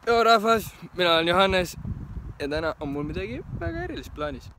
Joo rahvas, mina olen Johannes ja täna on mul midagi väga erilist plaanis.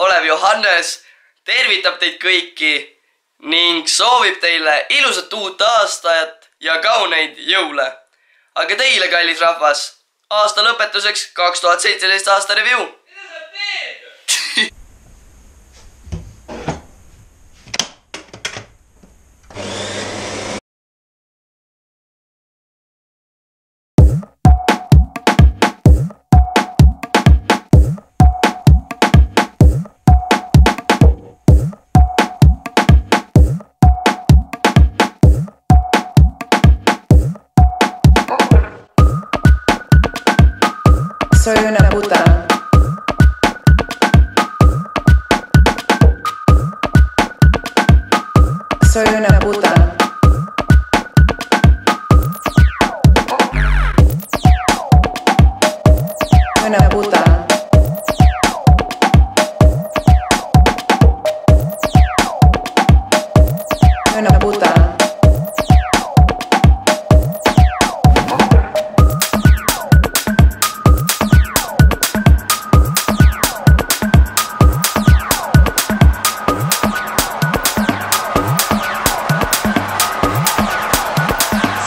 Olev Johannes tervitab teid kõiki ning soovib teile ilusat uut aastat ja kauneid jõule. Aga teile, kallis rahvas, aasta lõpetuseks 2017 aasta review. Soy una puta. Soy una puta. Una puta. Una puta.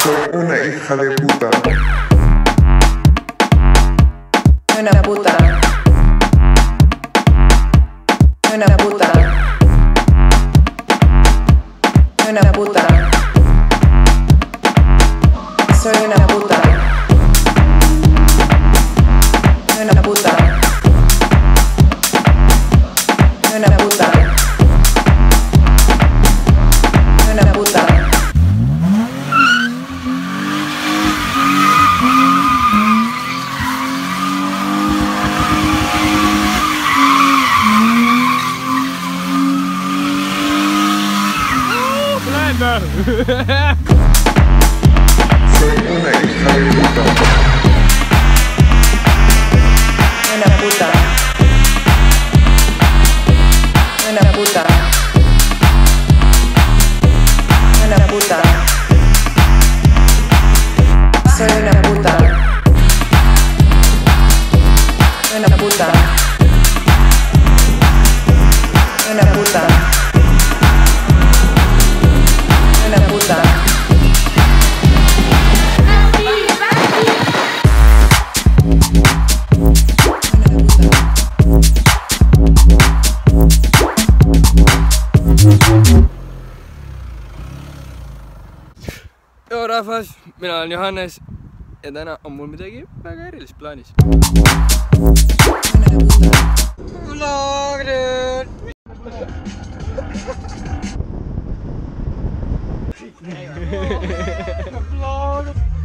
Soy una hija de puta. Una puta. Una puta. Una puta. Soy una puta. Una puta. Una puta. Una puta. Soy una hija de puta. Una puta. Una puta. Una puta. Soy una puta. Una puta. Una puta. Una puta. Joo rahvas, mina olen Johannes ja täna on mul midagi väga erilist plaanis.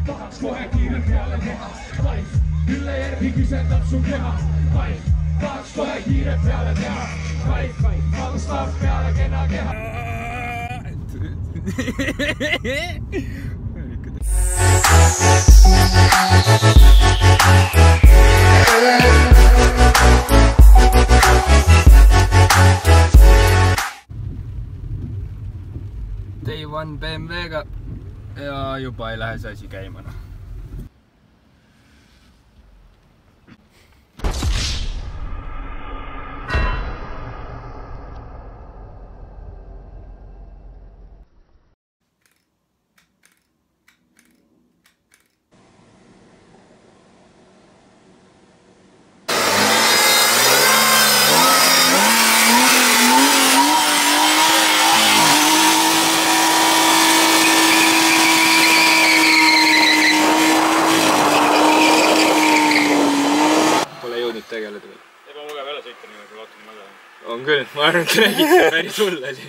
Tahaks kohe kiire peale teha, vaid ülle järgi küseldab su keha, vaid tahaks kohe kiire peale teha, vaid tahaks peale kena keha. Day One BMW-ga ja juba ei lähe see asi käima. Tegeleda veel. Eba mugav jälle sõita niimoodi, vaatame maga. On küll, ma arvan, et räägid päris sulle siin.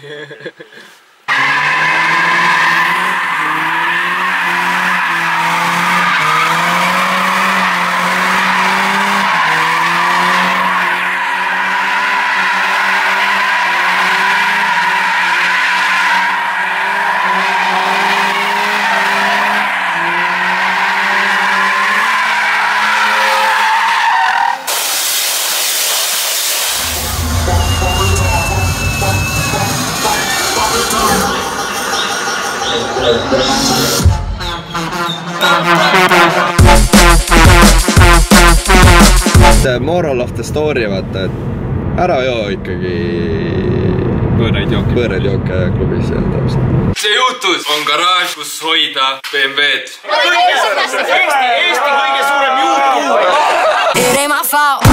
Moral of the story, vaata, et ära joo ikkagi võõraid jooke klubis ja täpselt. See jutus on garaaž, kus hoida BMW-d. Eesti kõige suurem jutu! It ain't my fault.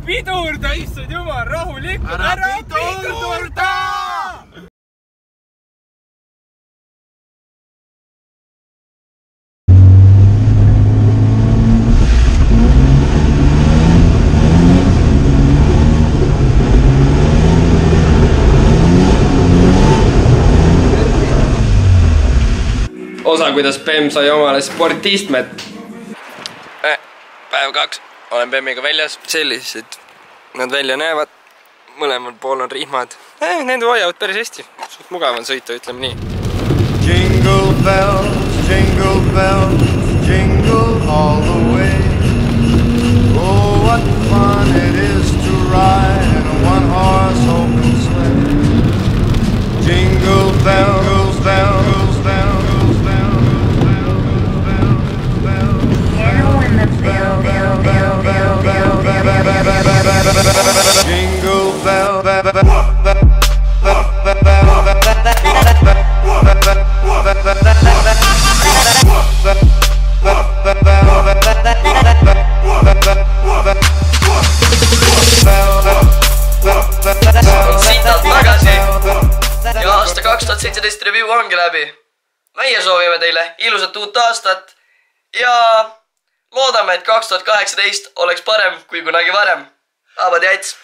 Pidurda, issand jumal, rahulikult, ära pidurda! Osa, kuidas Pem sai omale sportistmet. Päev 2. Olen Bemmiga väljas, sellised nad välja näevad, mõlemal pool on rihmad. Need hoiavad päris hästi, suht mugav on sõita, ütleme nii. Jingle bells, jingle all the way. Oh, what fun it is to ride in a one-horse open sleigh. Jingle bells, bells, bells, bells, bells, bells. When the bell, bell, bell, bell, bell, bell, bell, Jingle bell, Siitalt tagasi ja aasta 2017 review ongi läbi. Meie soovime teile ilusat uut aastat ja loodame, et 2018 oleks parem kui kunagi varem. Abad jäits!